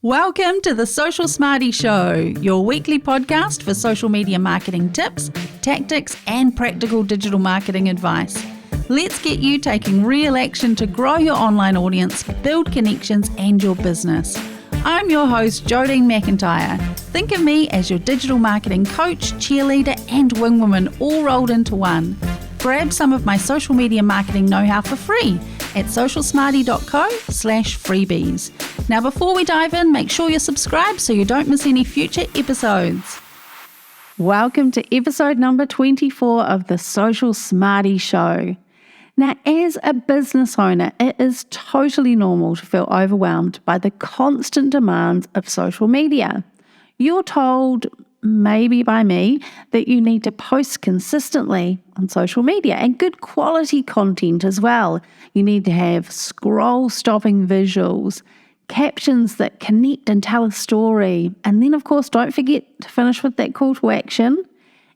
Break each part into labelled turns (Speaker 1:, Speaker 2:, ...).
Speaker 1: Welcome to the Social Smarty Show, your weekly podcast for social media marketing tips, tactics, and practical digital marketing advice. Let's get you taking real action to grow your online audience, build connections, and your business. I'm your host, Jodine McIntyre. Think of me as your digital marketing coach, cheerleader, and wingwoman all rolled into one. Grab some of my social media marketing know-how for free at socialsmarty.co/freebies. Now, before we dive in, make sure you're subscribed so you don't miss any future episodes. Welcome to episode number 24 of the Social Smarty Show. Now, as a business owner, it is totally normal to feel overwhelmed by the constant demands of social media. You're told, maybe by me, that you need to post consistently on social media and good quality content as well. You need to have scroll-stopping visuals, captions that connect and tell a story. And then, of course, don't forget to finish with that call to action.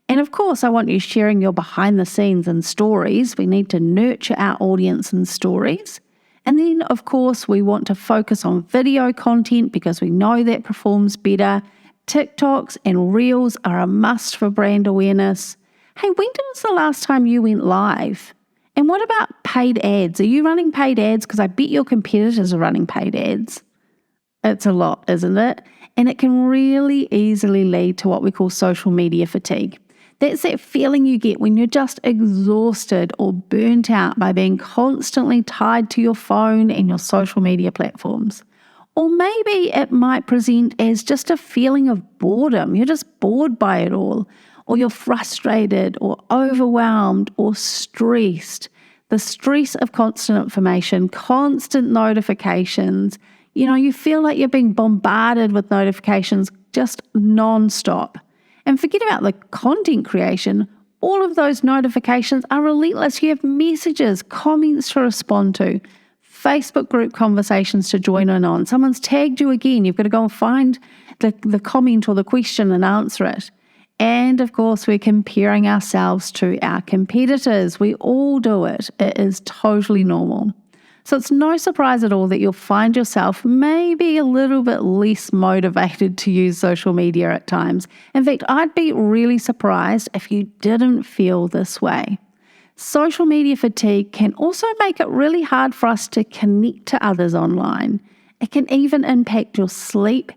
Speaker 1: And of course, I want you sharing your behind the scenes and stories. We need to nurture our audience and stories. And then, of course, we want to focus on video content because we know that performs better. TikToks and Reels are a must for brand awareness. Hey, when was the last time you went live? And what about paid ads? Are you running paid ads? Because I bet your competitors are running paid ads. It's a lot, isn't it? And it can really easily lead to what we call social media fatigue. That's that feeling you get when you're just exhausted or burnt out by being constantly tied to your phone and your social media platforms. Or maybe it might present as just a feeling of boredom. You're just bored by it all. Or you're frustrated or overwhelmed or stressed. The stress of constant information, constant notifications. You feel like you're being bombarded with notifications just non-stop. And forget about the content creation. All of those notifications are relentless. You have messages, comments to respond to, Facebook group conversations to join in on. Someone's tagged you again. You've got to go and find the comment or the question and answer it. And of course, we're comparing ourselves to our competitors. We all do it. It is totally normal. So it's no surprise at all that you'll find yourself maybe a little bit less motivated to use social media at times. In fact, I'd be really surprised if you didn't feel this way. Social media fatigue can also make it really hard for us to connect to others online. It can even impact your sleep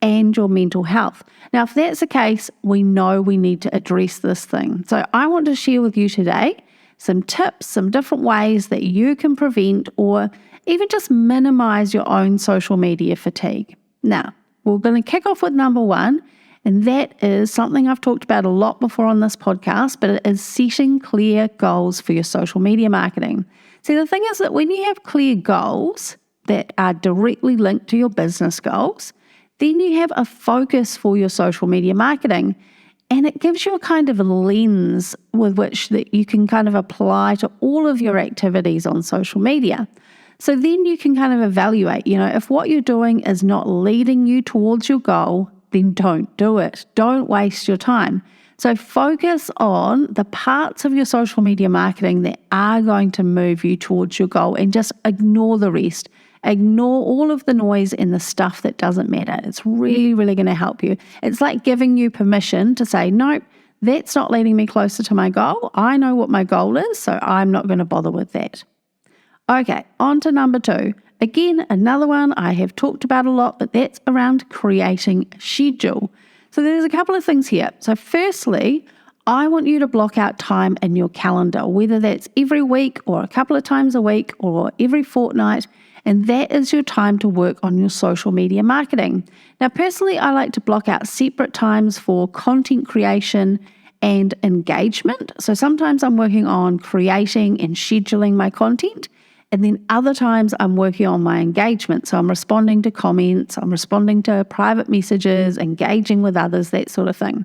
Speaker 1: and your mental health. Now, if that's the case, we know we need to address this thing. So I want to share with you today some tips, some different ways that you can prevent or even just minimize your own social media fatigue. Now, we're going to kick off with number one, and that is something I've talked about a lot before on this podcast, but it is setting clear goals for your social media marketing. See, the thing is that when you have clear goals that are directly linked to your business goals, then you have a focus for your social media marketing. And it gives you a kind of a lens with which that you can kind of apply to all of your activities on social media. So then you can kind of evaluate, if what you're doing is not leading you towards your goal, then don't do it. Don't waste your time. So focus on the parts of your social media marketing that are going to move you towards your goal and just ignore the rest. Ignore all of the noise and the stuff that doesn't matter. It's really, really going to help you. It's like giving you permission to say, nope, that's not leading me closer to my goal. I know what my goal is, so I'm not going to bother with that. Okay, on to number two. Again, another one I have talked about a lot, but that's around creating a schedule. So there's a couple of things here. So firstly, I want you to block out time in your calendar, whether that's every week or a couple of times a week or every fortnight. And that is your time to work on your social media marketing. Now, personally, I like to block out separate times for content creation and engagement. So sometimes I'm working on creating and scheduling my content. And then other times I'm working on my engagement. So I'm responding to comments, I'm responding to private messages, engaging with others, that sort of thing.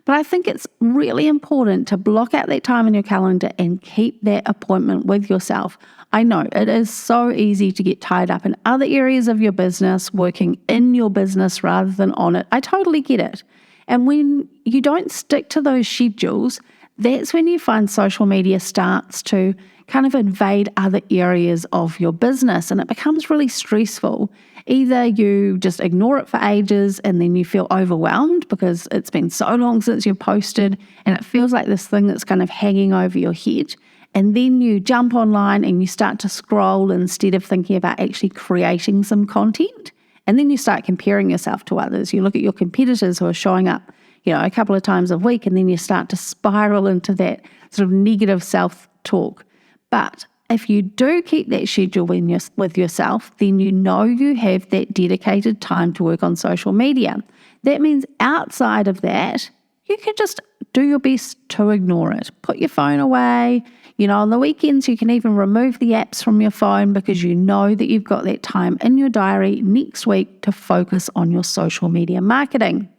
Speaker 1: But I think it's really important to block out that time in your calendar and keep that appointment with yourself. I know it is so easy to get tied up in other areas of your business, working in your business rather than on it. I totally get it. And when you don't stick to those schedules, that's when you find social media starts to kind of invade other areas of your business and it becomes really stressful. Either you just ignore it for ages and then you feel overwhelmed because it's been so long since you posted and it feels like this thing that's kind of hanging over your head. And then you jump online and you start to scroll instead of thinking about actually creating some content. And then you start comparing yourself to others. You look at your competitors who are showing up, a couple of times a week, and then you start to spiral into that sort of negative self-talk. But if you do keep that schedule with yourself, then you have that dedicated time to work on social media. That means outside of that, you can just do your best to ignore it. Put your phone away. On the weekends, you can even remove the apps from your phone because you know that you've got that time in your diary next week to focus on your social media marketing.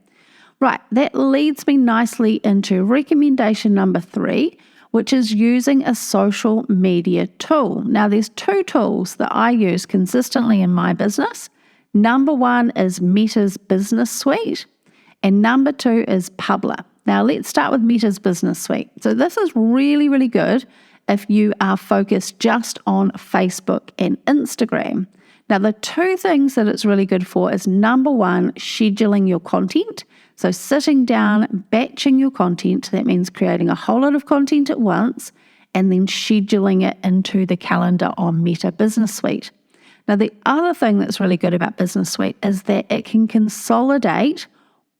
Speaker 1: Right, that leads me nicely into recommendation number 3, which is using a social media tool. Now, there's 2 tools that I use consistently in my business. Number 1 is Meta's Business Suite, and number 2 is Publer. Now, let's start with Meta's Business Suite. So this is really, really good if you are focused just on Facebook and Instagram. Now, the 2 things that it's really good for is number 1, scheduling your content. So sitting down, batching your content, that means creating a whole lot of content at once and then scheduling it into the calendar on Meta Business Suite. Now, the other thing that's really good about Business Suite is that it can consolidate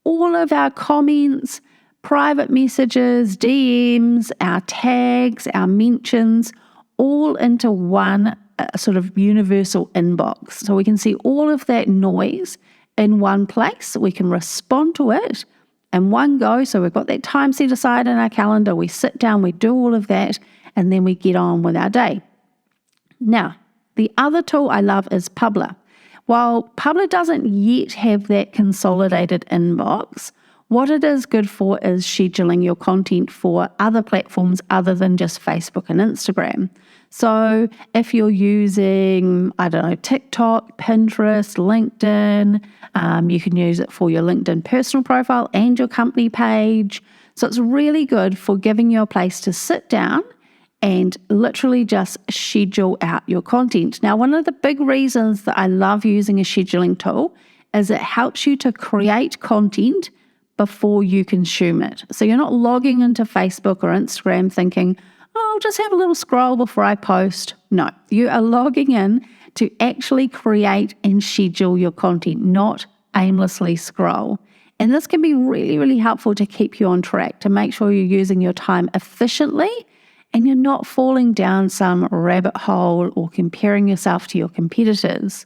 Speaker 1: all of our comments, private messages, DMs, our tags, our mentions, all into one sort of universal inbox. So we can see all of that noise in one place. We can respond to it in one go. So we've got that time set aside in our calendar. We sit down, we do all of that, and then we get on with our day. Now, the other tool I love is Publer. While Publer doesn't yet have that consolidated inbox, what it is good for is scheduling your content for other platforms other than just Facebook and Instagram. So if you're using, TikTok, Pinterest, LinkedIn, you can use it for your LinkedIn personal profile and your company page. So it's really good for giving you a place to sit down and literally just schedule out your content. Now, one of the big reasons that I love using a scheduling tool is it helps you to create content before you consume it. So you're not logging into Facebook or Instagram thinking, I'll just have a little scroll before I post. No, you are logging in to actually create and schedule your content, not aimlessly scroll. And this can be really, really helpful to keep you on track, to make sure you're using your time efficiently and you're not falling down some rabbit hole or comparing yourself to your competitors.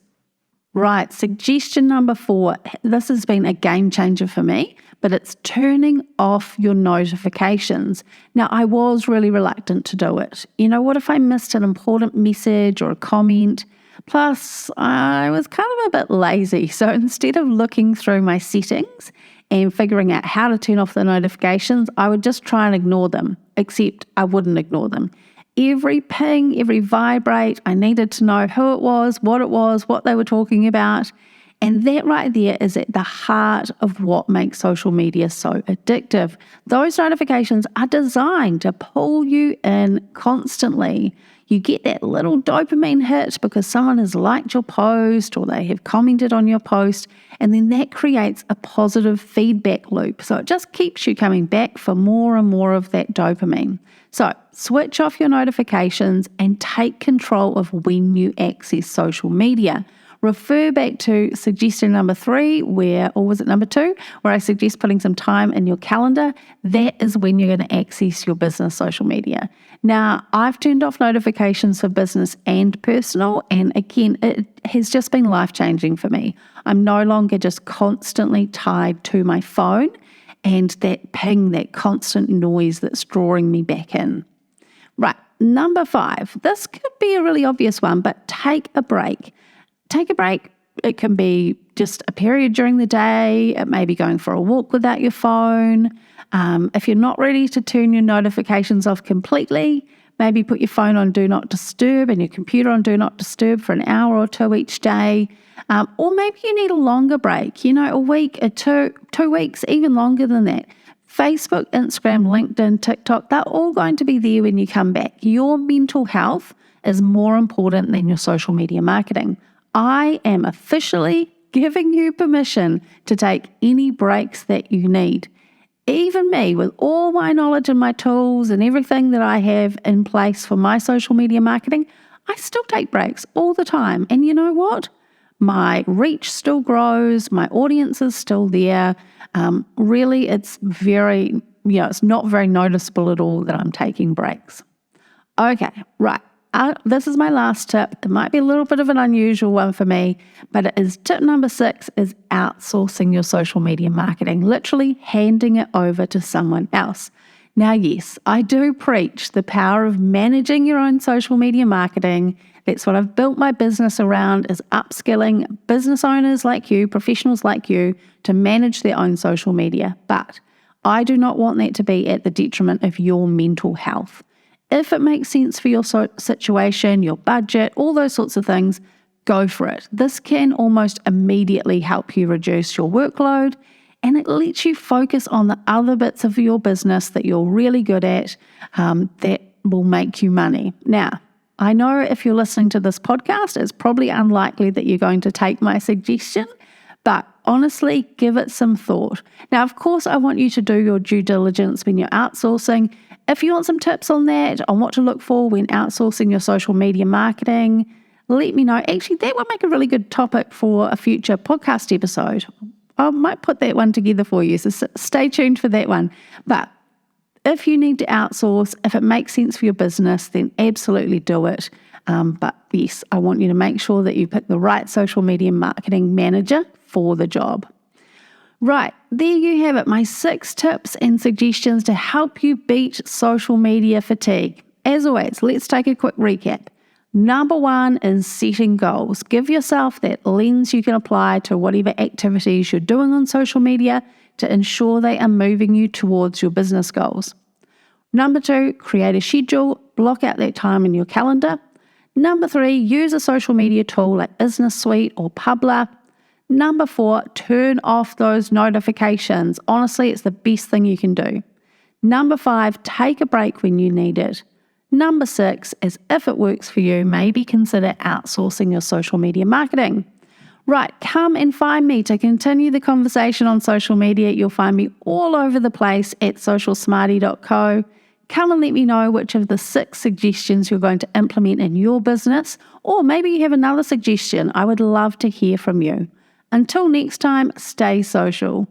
Speaker 1: Right, suggestion number 4. This has been a game changer for me, but it's turning off your notifications. Now, I was really reluctant to do it. What if I missed an important message or a comment? Plus, I was kind of a bit lazy. So instead of looking through my settings and figuring out how to turn off the notifications, I would just try and ignore them, except I wouldn't ignore them. Every ping, every vibrate, I needed to know who it was, what they were talking about. And that right there is at the heart of what makes social media so addictive. Those notifications are designed to pull you in constantly. You get that little dopamine hit because someone has liked your post or they have commented on your post, and then that creates a positive feedback loop. So it just keeps you coming back for more and more of that dopamine. So switch off your notifications and take control of when you access social media. Refer back to suggestion number 3, or was it number 2, where I suggest putting some time in your calendar. That is when you're going to access your business social media. Now, I've turned off notifications for business and personal, and again, it has just been life-changing for me. I'm no longer just constantly tied to my phone and that ping, that constant noise that's drawing me back in. Right, number 5. This could be a really obvious one, but take a break. Take a break. It can be just a period during the day. It may be going for a walk without your phone. If you're not ready to turn your notifications off completely, maybe put your phone on Do Not Disturb and your computer on Do Not Disturb for an hour or 2 each day. Or maybe you need a longer break, a week or 2 weeks, even longer than that. Facebook, Instagram, LinkedIn, TikTok, they're all going to be there when you come back. Your mental health is more important than your social media marketing. I am officially giving you permission to take any breaks that you need. Even me, with all my knowledge and my tools and everything that I have in place for my social media marketing, I still take breaks all the time. And you know what? My reach still grows. My audience is still there. Really, it's it's not very noticeable at all that I'm taking breaks. Okay, right. This is my last tip. It might be a little bit of an unusual one for me, but it is tip number 6 is outsourcing your social media marketing, literally handing it over to someone else. Now, yes, I do preach the power of managing your own social media marketing. That's what I've built my business around, is upskilling business owners like you, professionals like you, to manage their own social media. But I do not want that to be at the detriment of your mental health. If it makes sense for your situation, your budget, all those sorts of things, go for it. This can almost immediately help you reduce your workload, and it lets you focus on the other bits of your business that you're really good at that will make you money. Now, I know if you're listening to this podcast, it's probably unlikely that you're going to take my suggestion, but honestly, give it some thought. Now, of course, I want you to do your due diligence when you're outsourcing. If you want some tips on that, on what to look for when outsourcing your social media marketing, let me know. Actually, that would make a really good topic for a future podcast episode. I might put that one together for you, so stay tuned for that one. But if you need to outsource, if it makes sense for your business, then absolutely do it. But yes, I want you to make sure that you pick the right social media marketing manager for the job. Right, there you have it, my 6 tips and suggestions to help you beat social media fatigue. As always, let's take a quick recap. Number 1 is setting goals. Give yourself that lens you can apply to whatever activities you're doing on social media to ensure they are moving you towards your business goals. Number 2, create a schedule, block out that time in your calendar. Number 3, use a social media tool like Business Suite or Publer. Number 4, turn off those notifications. Honestly, it's the best thing you can do. Number 5, take a break when you need it. Number 6 is, if it works for you, maybe consider outsourcing your social media marketing. Right, come and find me to continue the conversation on social media. You'll find me all over the place at socialsmarty.co. Come and let me know which of the 6 suggestions you're going to implement in your business, or maybe you have another suggestion. I would love to hear from you. Until next time, stay social.